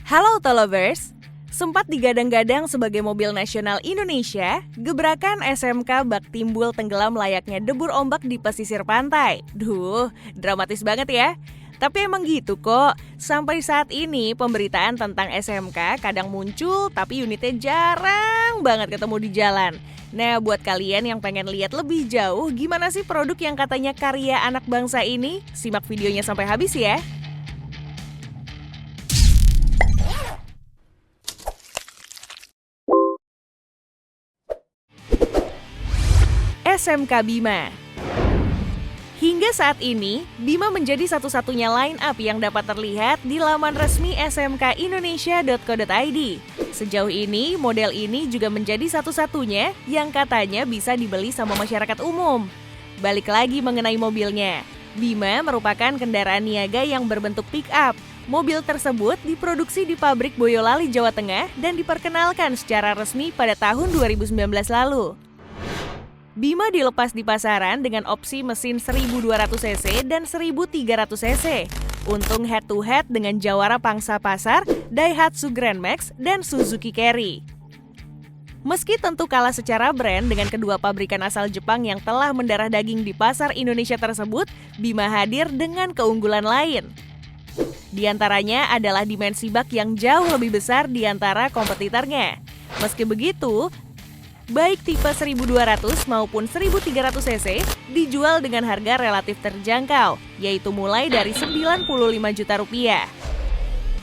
Halo Tolovers, sempat digadang-gadang sebagai mobil nasional Indonesia, gebrakan SMK bak timbul tenggelam layaknya debur ombak di pesisir pantai. Duh, dramatis banget ya. Tapi emang gitu kok, sampai saat ini pemberitaan tentang SMK kadang muncul tapi unitnya jarang banget ketemu di jalan. Nah, buat kalian yang pengen lihat lebih jauh gimana sih produk yang katanya karya anak bangsa ini, simak videonya sampai habis ya. SMK Bima. Hingga saat ini, Bima menjadi satu-satunya line up yang dapat terlihat di laman resmi smkindonesia.co.id. Sejauh ini, model ini juga menjadi satu-satunya yang katanya bisa dibeli sama masyarakat umum. Balik lagi mengenai mobilnya, Bima merupakan kendaraan niaga yang berbentuk pick-up. Mobil tersebut diproduksi di pabrik Boyolali, Jawa Tengah dan diperkenalkan secara resmi pada tahun 2019 lalu. Bima dilepas di pasaran dengan opsi mesin 1200 cc dan 1300 cc. Untung head-to-head dengan jawara pangsa pasar Daihatsu Grand Max dan Suzuki Carry. Meski tentu kalah secara brand dengan kedua pabrikan asal Jepang yang telah mendarah daging di pasar Indonesia tersebut, Bima hadir dengan keunggulan lain. Di antaranya adalah dimensi bak yang jauh lebih besar di antara kompetitornya. Meski begitu, baik tipe 1200 maupun 1300 cc dijual dengan harga relatif terjangkau, yaitu mulai dari 95 juta rupiah.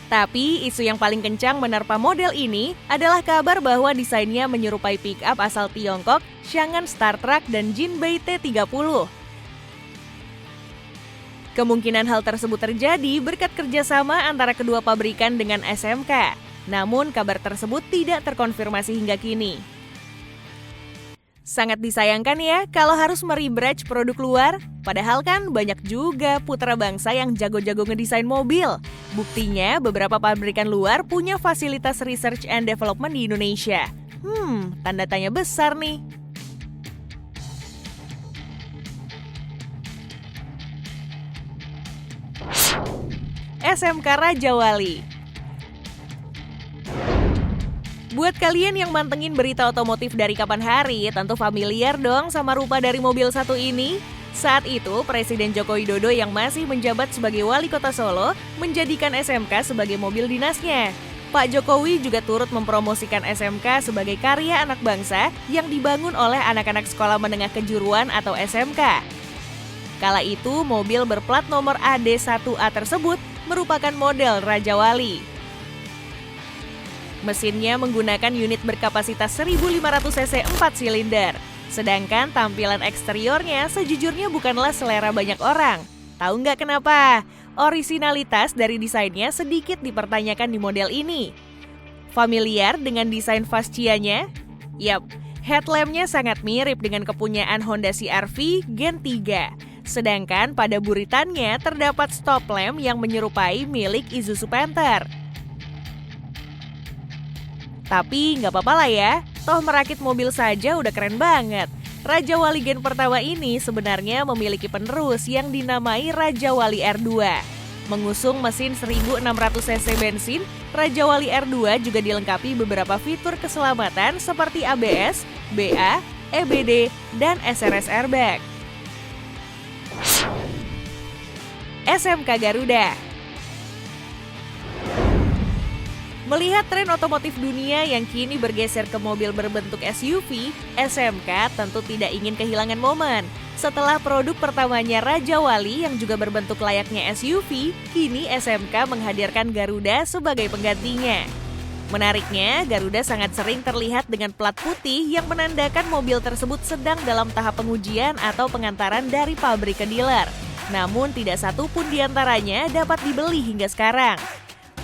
Tapi isu yang paling kencang menerpa model ini adalah kabar bahwa desainnya menyerupai pick-up asal Tiongkok, Changan Star Truck dan Jinbei T30. Kemungkinan hal tersebut terjadi berkat kerjasama antara kedua pabrikan dengan SMK. Namun kabar tersebut tidak terkonfirmasi hingga kini. Sangat disayangkan ya kalau harus merebrand produk luar. Padahal kan banyak juga putra bangsa yang jago-jago ngedesain mobil. Buktinya beberapa pabrikan luar punya fasilitas research and development di Indonesia. Tanda tanya besar nih. SMK Raja Wali. Buat kalian yang mantengin berita otomotif dari kapan hari, tentu familiar dong sama rupa dari mobil satu ini. Saat itu, Presiden Joko Widodo yang masih menjabat sebagai wali kota Solo menjadikan SMK sebagai mobil dinasnya. Pak Jokowi juga turut mempromosikan SMK sebagai karya anak bangsa yang dibangun oleh anak-anak sekolah menengah kejuruan atau SMK. Kala itu, mobil berplat nomor AD1A tersebut merupakan model Raja Wali. Mesinnya menggunakan unit berkapasitas 1500 cc 4 silinder. Sedangkan tampilan eksteriornya sejujurnya bukanlah selera banyak orang. Tahu nggak kenapa? Orisinalitas dari desainnya sedikit dipertanyakan di model ini. Familiar dengan desain fascianya? Yap, headlampnya sangat mirip dengan kepunyaan Honda CR-V Gen 3. Sedangkan pada buritannya terdapat stop lamp yang menyerupai milik Isuzu Panther. Tapi nggak apa-apa lah ya, toh merakit mobil saja udah keren banget. Raja Wali Gen pertama ini sebenarnya memiliki penerus yang dinamai Raja Wali R2. Mengusung mesin 1600 cc bensin, Raja Wali R2 juga dilengkapi beberapa fitur keselamatan seperti ABS, BA, EBD, dan SRS airbag. SMK Garuda. Melihat tren otomotif dunia yang kini bergeser ke mobil berbentuk SUV, SMK tentu tidak ingin kehilangan momen. Setelah produk pertamanya Raja Wali yang juga berbentuk layaknya SUV, kini SMK menghadirkan Garuda sebagai penggantinya. Menariknya, Garuda sangat sering terlihat dengan plat putih yang menandakan mobil tersebut sedang dalam tahap pengujian atau pengantaran dari pabrik ke dealer. Namun tidak satu pun diantaranya dapat dibeli hingga sekarang.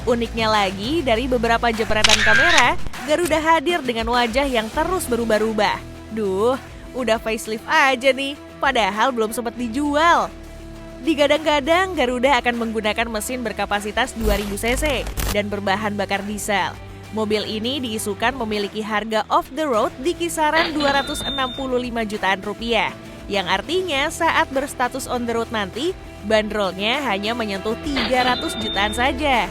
Uniknya lagi, dari beberapa jepretan kamera, Garuda hadir dengan wajah yang terus berubah-ubah. Duh, udah facelift aja nih, padahal belum sempat dijual. Digadang-gadang, Garuda akan menggunakan mesin berkapasitas 2000 cc dan berbahan bakar diesel. Mobil ini diisukan memiliki harga off the road di kisaran 265 jutaan rupiah. Yang artinya saat berstatus on the road nanti, bandrolnya hanya menyentuh 300 jutaan saja.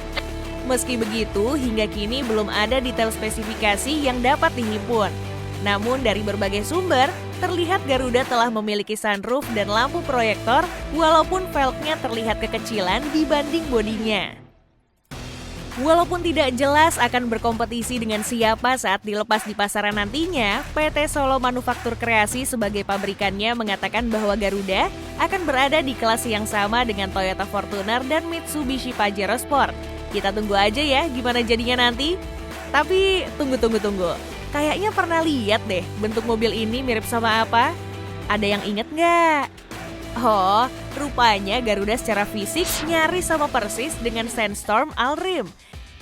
Meski begitu, hingga kini belum ada detail spesifikasi yang dapat dihimpun. Namun dari berbagai sumber, terlihat Garuda telah memiliki sunroof dan lampu proyektor walaupun velgnya terlihat kekecilan dibanding bodinya. Walaupun tidak jelas akan berkompetisi dengan siapa saat dilepas di pasaran nantinya, PT Solo Manufaktur Kreasi sebagai pabrikannya mengatakan bahwa Garuda akan berada di kelas yang sama dengan Toyota Fortuner dan Mitsubishi Pajero Sport. Kita tunggu aja ya gimana jadinya nanti. Tapi tunggu. Kayaknya pernah lihat deh bentuk mobil ini mirip sama apa? Ada yang inget nggak? Oh, rupanya Garuda secara fisik nyaris sama persis dengan Sandstorm Al-Rim,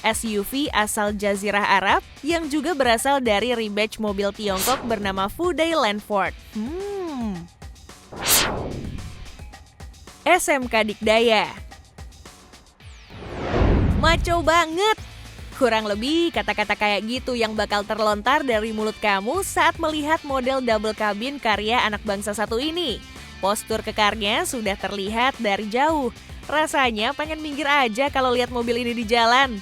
SUV asal Jazirah Arab yang juga berasal dari rebadge mobil Tiongkok bernama Fuday Landford. SMK Dikdaya. Maco banget! Kurang lebih kata-kata kayak gitu yang bakal terlontar dari mulut kamu saat melihat model double cabin karya anak bangsa satu ini. Postur kekarnya sudah terlihat dari jauh. Rasanya pengen minggir aja kalau lihat mobil ini di jalan.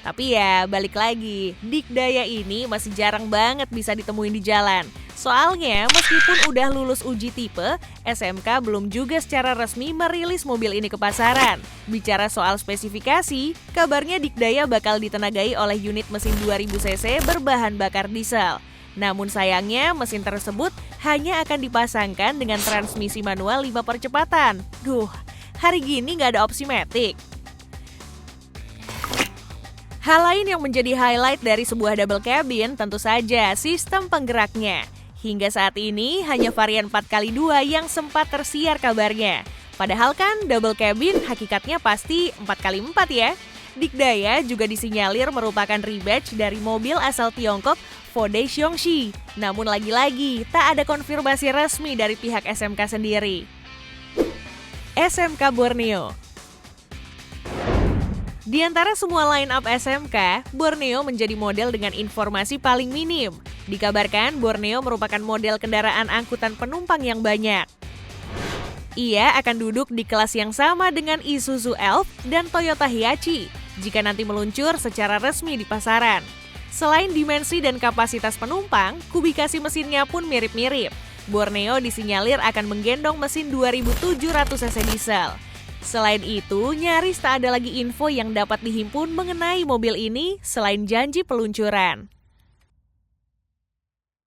Tapi ya balik lagi, Dikdaya ini masih jarang banget bisa ditemuin di jalan. Soalnya meskipun udah lulus uji tipe, SMK belum juga secara resmi merilis mobil ini ke pasaran. Bicara soal spesifikasi, kabarnya Dikdaya bakal ditenagai oleh unit mesin 2000 cc berbahan bakar diesel. Namun sayangnya mesin tersebut hanya akan dipasangkan dengan transmisi manual 5 percepatan. Hari gini nggak ada opsi matic. Hal lain yang menjadi highlight dari sebuah double cabin tentu saja sistem penggeraknya. Hingga saat ini hanya varian 4x2 yang sempat tersiar kabarnya. Padahal kan double cabin hakikatnya pasti 4x4 ya. Dikdaya juga disinyalir merupakan rebadge dari mobil asal Tiongkok Fuday Xiongxi. Namun lagi-lagi tak ada konfirmasi resmi dari pihak SMK sendiri. SMK Borneo. Di antara semua line-up SMK, Borneo menjadi model dengan informasi paling minim. Dikabarkan Borneo merupakan model kendaraan angkutan penumpang yang banyak. Ia akan duduk di kelas yang sama dengan Isuzu Elf dan Toyota Hiace jika nanti meluncur secara resmi di pasaran. Selain dimensi dan kapasitas penumpang, kubikasi mesinnya pun mirip-mirip. Borneo disinyalir akan menggendong mesin 2700 cc diesel. Selain itu, nyaris tak ada lagi info yang dapat dihimpun mengenai mobil ini selain janji peluncuran.